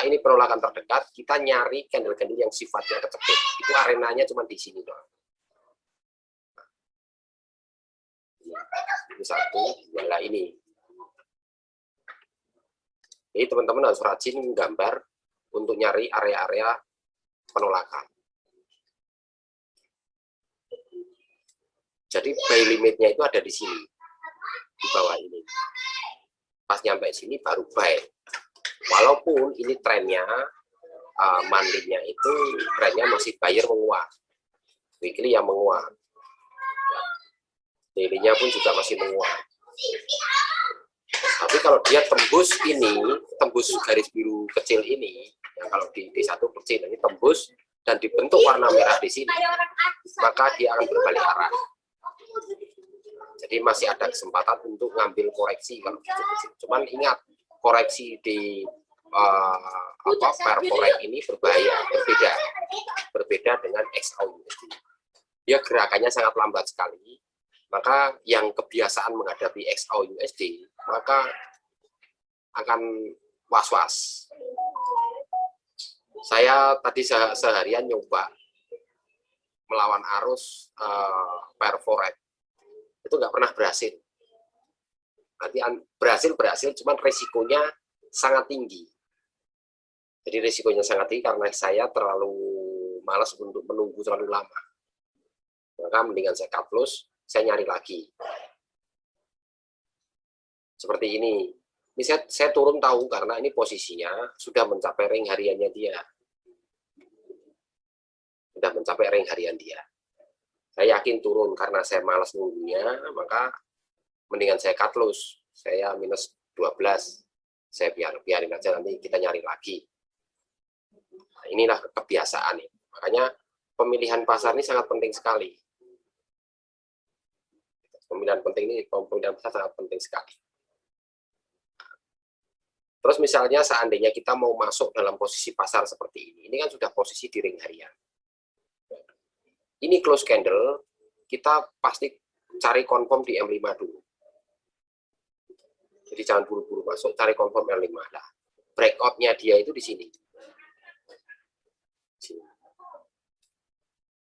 ini penolakan terdekat, kita nyari candle-candle yang sifatnya kecepit. Itu arenanya cuma di sini doang. Ini satu, dua ini. Jadi teman-teman harus rajin menggambar untuk nyari area-area penolakan. Jadi buy limitnya itu ada di sini, di bawah ini. Pas nyampe sini baru buy. Walaupun ini trennya, monthly-nya itu trennya masih buyer menguat, weekly yang menguat, daily-nya pun juga masih menguat. Tapi kalau dia tembus ini, tembus garis biru kecil ini, yang kalau di satu kecil ini tembus dan dibentuk warna merah di sini, maka dia akan berbalik arah. Jadi masih ada kesempatan untuk ngambil koreksi kalau kecil-kecil. Cuman ingat, koreksi di pair forex ini berbahaya, berbeda dengan XAUUSD. Dia gerakannya sangat lambat sekali. Maka yang kebiasaan menghadapi XAUUSD, maka akan was-was. Saya tadi seharian nyoba melawan arus pair forex, itu nggak pernah berhasil. Nanti berhasil, cuman resikonya sangat tinggi. Jadi resikonya sangat tinggi karena saya terlalu malas untuk menunggu terlalu lama. Maka mendingan saya cut loss, saya nyari lagi. Seperti ini. Ini saya turun tahu karena ini posisinya sudah mencapai ring hariannya dia. Sudah mencapai ring harian dia. Saya yakin turun karena saya malas nunggunya, maka mendingan saya cut loss. Saya minus 12. Saya biarin aja, nanti kita nyari lagi. Nah, inilah kebiasaan nih. Makanya pemilihan pasar ini sangat penting sekali. Pemilihan pasar sangat penting sekali. Terus misalnya seandainya kita mau masuk dalam posisi pasar seperti ini kan sudah posisi di ring harian. Ini close candle, kita pasti cari confirm di M5 dulu. Jadi jangan buru-buru masuk, cari confirm M5 lah. Breakout-nya dia itu di sini.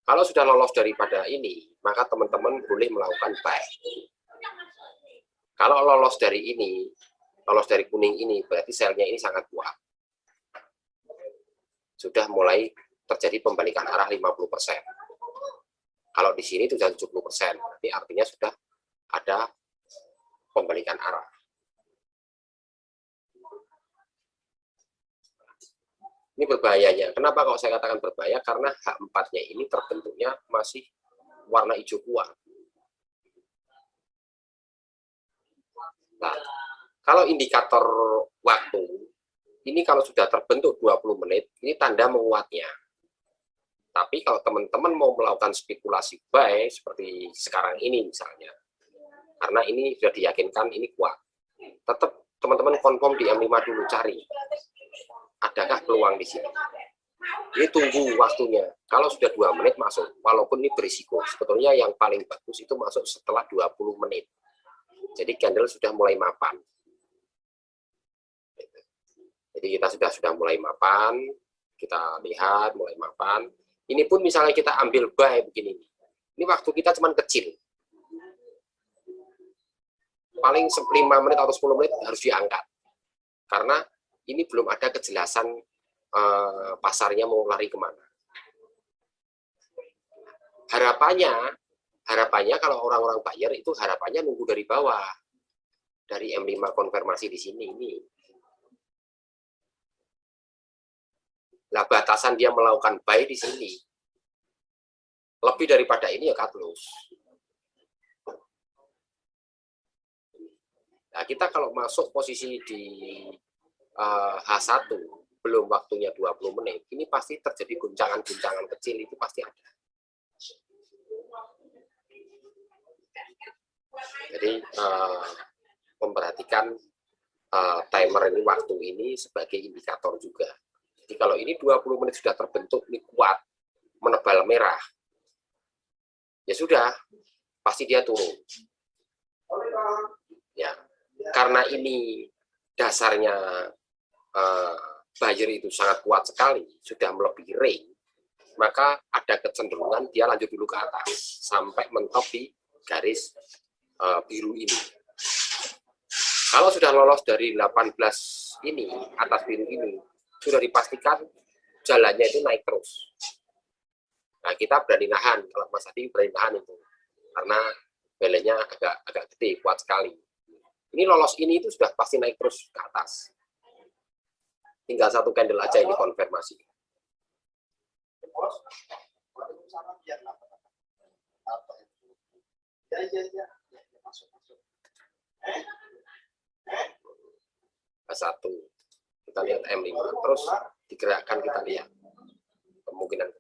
Kalau sudah lolos daripada ini, maka teman-teman boleh melakukan buy. Kalau lolos dari ini, lolos dari kuning ini, berarti sell-nya ini sangat kuat. Sudah mulai terjadi pembalikan arah 50%. Kalau di sini itu sudah 70%, berarti artinya sudah ada pembalikan arah. Ini berbahayanya. Kenapa kalau saya katakan berbahaya? Karena H4-nya ini terbentuknya masih warna hijau kuat. Nah, kalau indikator waktu, ini kalau sudah terbentuk 20 menit, ini tanda menguatnya. Tapi kalau teman-teman mau melakukan spekulasi buy, seperti sekarang ini misalnya, karena ini sudah diyakinkan ini kuat, tetap teman-teman confirm di M5 dulu, cari. Adakah peluang di sini? Ini tunggu waktunya. Kalau sudah 2 menit masuk, walaupun ini berisiko. Sebetulnya yang paling bagus itu masuk setelah 20 menit. Jadi candle sudah mulai mapan. Jadi kita sudah mulai mapan, kita lihat mulai mapan. Ini pun misalnya kita ambil buy begini. Ini waktu kita cuma kecil. Paling 5 menit atau 10 menit harus diangkat. Karena ini belum ada kejelasan pasarnya mau lari kemana. Harapannya kalau orang-orang buyer itu harapannya nunggu dari bawah. Dari M5 konfirmasi di sini ini. Nah, batasan dia melakukan buy di sini. Lebih daripada ini ya cut loss. Nah, kita kalau masuk posisi di H1 belum waktunya 20 menit, ini pasti terjadi guncangan-guncangan kecil, itu pasti ada. Jadi memperhatikan timer ini, waktu ini sebagai indikator juga. Jadi kalau ini 20 menit sudah terbentuk, ini kuat, menebal merah, ya sudah, pasti dia turun. Ya, karena ini dasarnya buyer itu sangat kuat sekali, sudah melebihi range, maka ada kecenderungan dia lanjut dulu ke atas sampai mentok di garis biru ini. Kalau sudah lolos dari 18 ini, atas biru ini, sudah dipastikan jalannya itu naik terus. Nah, kita berani nahan, kalau Mas Adi berani nahan itu, karena value-nya agak gede, kuat sekali. Ini lolos ini itu sudah pasti naik terus ke atas. Tinggal satu candle aja ini konfirmasi. Satu, kita lihat M5, terus digerakkan, kita lihat kemungkinan.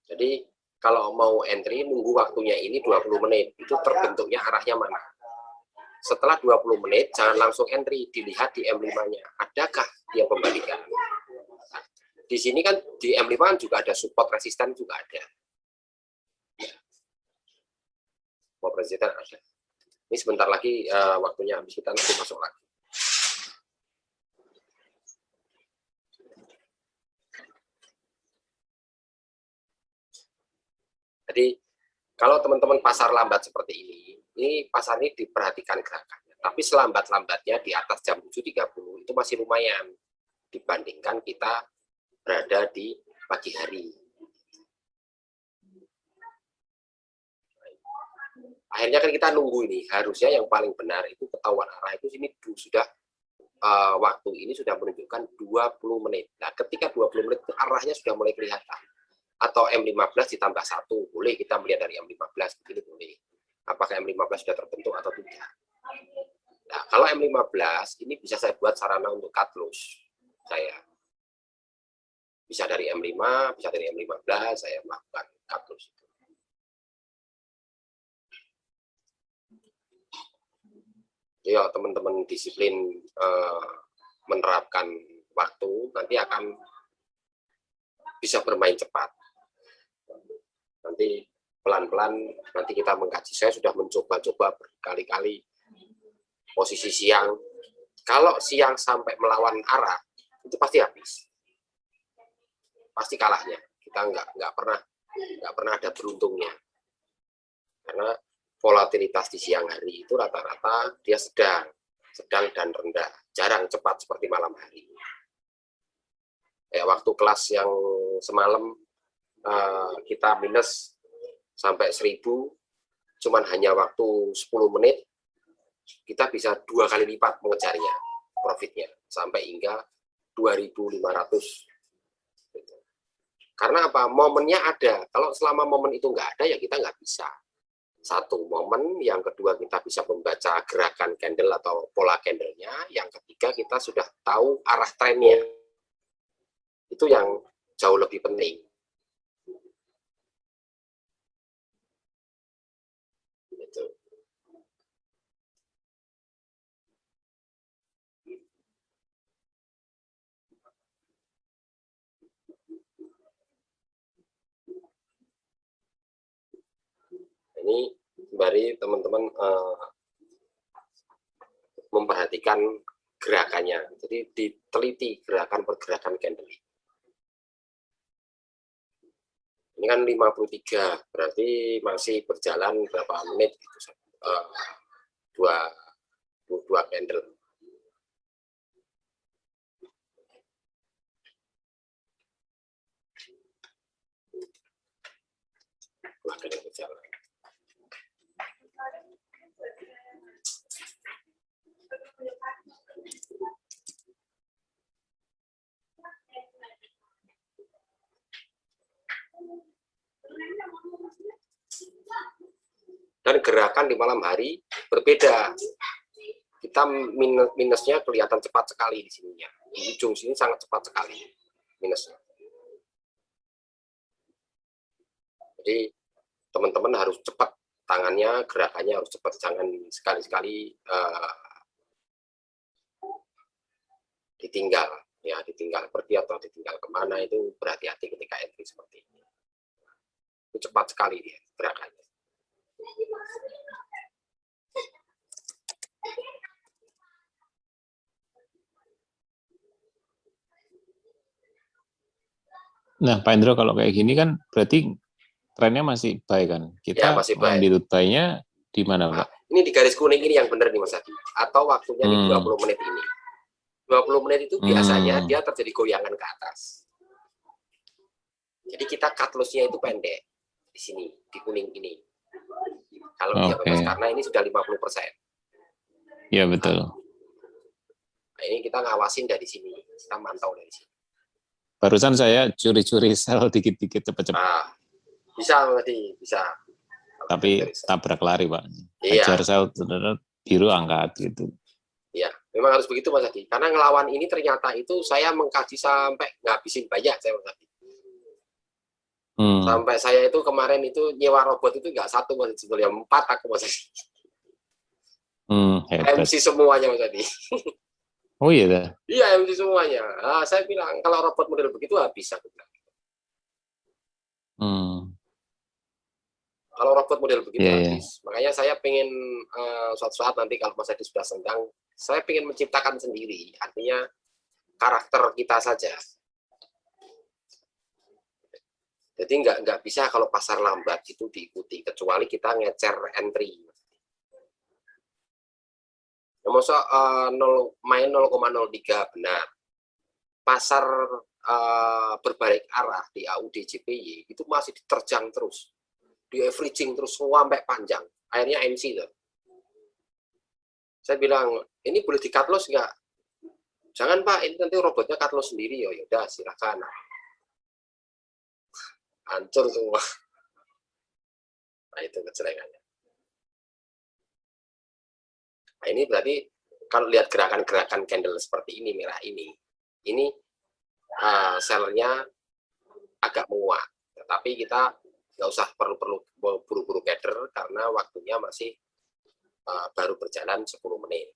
Jadi kalau mau entry nunggu waktunya ini 20 menit, itu terbentuknya arahnya mana. Setelah 20 menit jangan langsung entry, dilihat di M5-nya adakah yang pembalikan. Nah, di sini kan di M5 kan juga ada support resisten, juga ada. Support resisten ada. Ini sebentar lagi waktunya habis, kita nanti masuk lagi. Jadi kalau teman-teman pasar lambat seperti ini pasar ini diperhatikan gerakannya. Tapi selambat-lambatnya di atas jam 7.30 itu masih lumayan dibandingkan kita berada di pagi hari. Akhirnya kan kita nunggu ini, harusnya yang paling benar itu ketahuan arah itu sini sudah waktu ini sudah menunjukkan 20 menit. Nah, ketika 20 menit arahnya sudah mulai kelihatan. Atau M15 ditambah 1, boleh kita melihat dari M15, begini boleh. Apakah M15 sudah terbentuk atau tidak. Nah, kalau M15 ini bisa saya buat sarana untuk cut loss. Saya bisa dari M5, bisa dari M15, saya melakukan cut loss. Ya, teman-teman disiplin menerapkan waktu, nanti akan bisa bermain cepat. Nanti pelan-pelan nanti kita mengkaji. Saya sudah mencoba-coba berkali-kali posisi siang. Kalau siang sampai melawan arah, itu pasti habis, pasti kalahnya. Kita nggak pernah ada beruntungnya, karena volatilitas di siang hari itu rata-rata dia sedang dan rendah, jarang cepat seperti malam hari. Waktu kelas yang semalam kita minus sampai 1000, cuman hanya waktu 10 menit kita bisa 2 kali lipat mengejarnya profitnya sampai hingga 2.500. Karena apa? Momennya ada. Kalau selama momen itu nggak ada, ya kita nggak bisa. Satu, momen. Yang kedua, kita bisa membaca gerakan candle atau pola candlenya. Yang ketiga, kita sudah tahu arah trennya. Itu yang jauh lebih penting. Ini sembari teman-teman memperhatikan gerakannya. Jadi diteliti gerakan pergerakan candle. Ini kan 53, berarti masih berjalan berapa menit gitu. Dua candle. Dua candle berjalan. Dan gerakan di malam hari berbeda. Kita minusnya kelihatan cepat sekali di sininya. Di ujung sini sangat cepat sekali minusnya. Jadi teman-teman harus cepat tangannya, gerakannya harus cepat, jangan sekali-sekali ditinggal. ya ditinggal pergi atau ditinggal kemana, itu berhati-hati ketika entry seperti ini. Itu cepat sekali dia gerakannya. Nah, Pak Indro, kalau kayak gini kan berarti trennya masih baik kan? Kita Ya, masih baik. ambil buy-nya di mana, Pak? Ini di garis kuning ini yang benar nih Mas Adi. Atau waktunya di 20 menit ini. 20 menit itu biasanya dia terjadi goyangan ke atas. Jadi kita cut loss-nya itu pendek. Di sini, di kuning ini. Kalau dia bebas, karena ini sudah 50%. Ya, betul. Nah, ini kita ngawasin dari sini. Kita mantau dari sini. Barusan saya curi-curi sell dikit-dikit cepat-cepat. Nah, bisa berarti, bisa. Tapi tabrak lari, Pak. Iya. Hajar sell biru angkat gitu. Iya, memang harus begitu Mas Adi. Karena ngelawan ini ternyata itu saya mengkaji sampai ngabisin banyak saya Mas Adi. Sampai saya itu kemarin itu nyewa robot itu nggak satu Mas Adi, sebetulnya 4 aku Mas Adi. MC semuanya Mas Adi. Oh iya dah. Iya, MC semuanya. Nah, saya bilang kalau robot model begitu bisa. Kalau robot model begitu habis. Makanya saya pengen suatu saat nanti kalau Mas Adi sudah senggang, saya pengen menciptakan sendiri. Artinya karakter kita saja. Jadi nggak bisa kalau pasar lambat itu diikuti, kecuali kita ngecer entry. Maksud main 0,03 benar. Pasar berbalik arah di AUD JPY itu masih diterjang terus, di averaging terus sampai panjang. Akhirnya MC tuh. Saya bilang, ini boleh di cut loss nggak? Jangan Pak, ini nanti robotnya cut loss sendiri. Ya udah, silakan. Hancur semua. Nah itu kejelekannya. Nah ini berarti kalau lihat gerakan-gerakan candle seperti ini, merah ini sellernya agak menguat. Tetapi kita nggak usah perlu buru-buru gather karena waktunya masih baru berjalan 10 menit.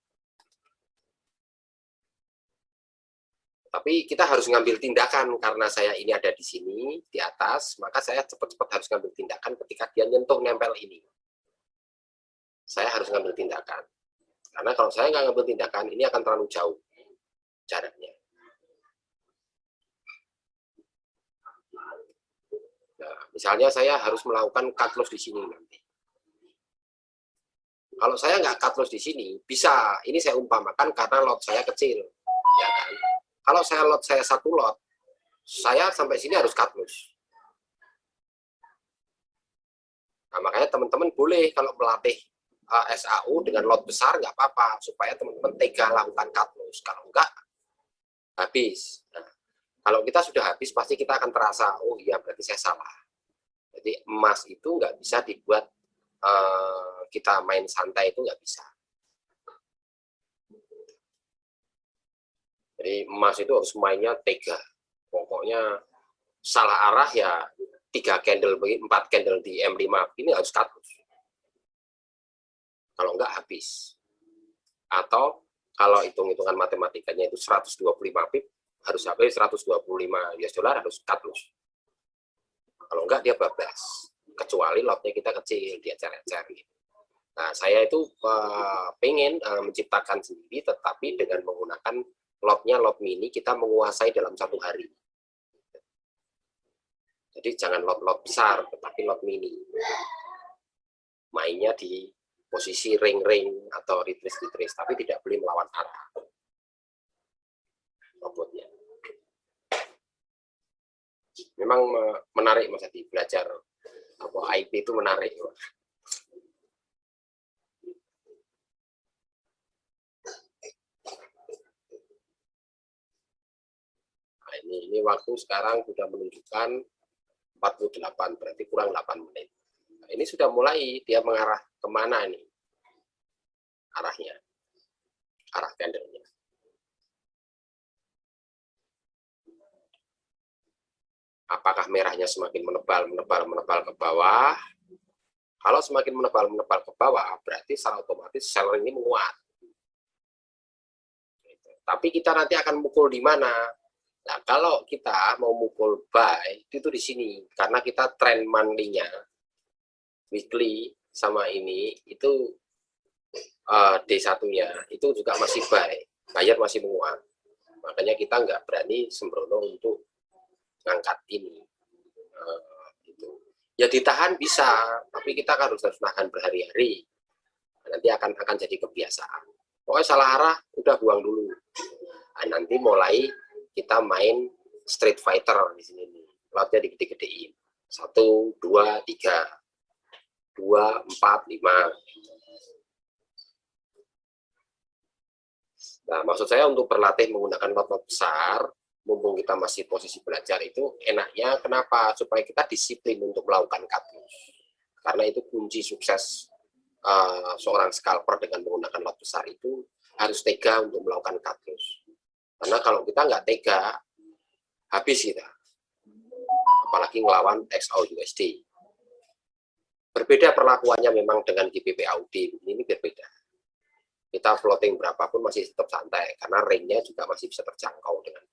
Tapi kita harus ngambil tindakan karena saya ini ada di sini di atas, maka saya cepat-cepat harus ngambil tindakan ketika dia nyentuh nempel ini. Saya harus ngambil tindakan. Karena kalau saya nggak ngambil tindakan, ini akan terlalu jauh jaraknya. Nah, misalnya saya harus melakukan cut loss di sini nanti. Kalau saya nggak cut loss di sini, bisa. Ini saya umpamakan karena lot saya kecil, ya kan? Kalau saya satu lot, saya sampai sini harus cut loss. Nah, makanya teman-teman boleh kalau melatih SAU dengan lot besar nggak apa-apa, supaya teman-teman tega lakukan cut loss. Kalau enggak, habis. Nah, kalau kita sudah habis, pasti kita akan terasa, oh iya berarti saya salah. Jadi emas itu nggak bisa dibuat kita main santai, itu nggak bisa. Jadi emas itu harus mainnya tega. Pokoknya salah arah ya 3 candle, 4 candle di M5 ini harus cut loss. Kalau enggak habis. Atau kalau hitung-hitungan matematikanya itu 125 pip harus sampai 125 US dollar harus cut loss. Kalau enggak dia bablas. Kecuali lotnya kita kecil, dia cari-cari. Nah, saya itu pengen menciptakan sendiri, tetapi dengan menggunakan lotnya lot mini, kita menguasai dalam 1 hari. Jadi jangan lot-lot besar, tetapi lot mini. Mainnya di posisi ring-ring atau retrace, tapi tidak boleh melawan arah robotnya. Memang menarik Mas Adi, belajar IP itu menarik. Nah, ini waktu sekarang sudah menunjukkan 48, berarti kurang 8 menit. Nah, ini sudah mulai dia mengarah kemana nih arahnya, arah candlenya. Apakah merahnya semakin menebal ke bawah? Kalau semakin menebal ke bawah, berarti secara otomatis seller ini menguat. Tapi kita nanti akan mukul di mana? Nah, kalau kita mau mukul buy, itu di sini. Karena kita trend monthly-nya, weekly, sama ini, itu D1-nya, itu juga masih buy. Buyer masih menguat. Makanya kita nggak berani sembrono untuk ngangkat ini. Gitu. Ya ditahan bisa, tapi kita harus nahan berhari-hari. Nanti akan jadi kebiasaan. Pokoknya salah arah, udah buang dulu. Nah, nanti mulai kita main street fighter di sini nih. Lotnya digede-gedein. 1, 2, 3. 2, 4, 5. Nah, maksud saya untuk berlatih menggunakan lot-lot besar, mumpung kita masih posisi belajar itu, enaknya kenapa? Supaya kita disiplin untuk melakukan cut loss. Karena itu kunci sukses seorang scalper dengan menggunakan lot besar itu harus tega untuk melakukan cut loss. Karena kalau kita nggak tega, habis kita. Apalagi ngelawan XAUUSD. Berbeda perlakuannya memang dengan GBP AUD, ini berbeda. Kita floating berapapun masih tetap santai, karena range-nya juga masih bisa terjangkau dengan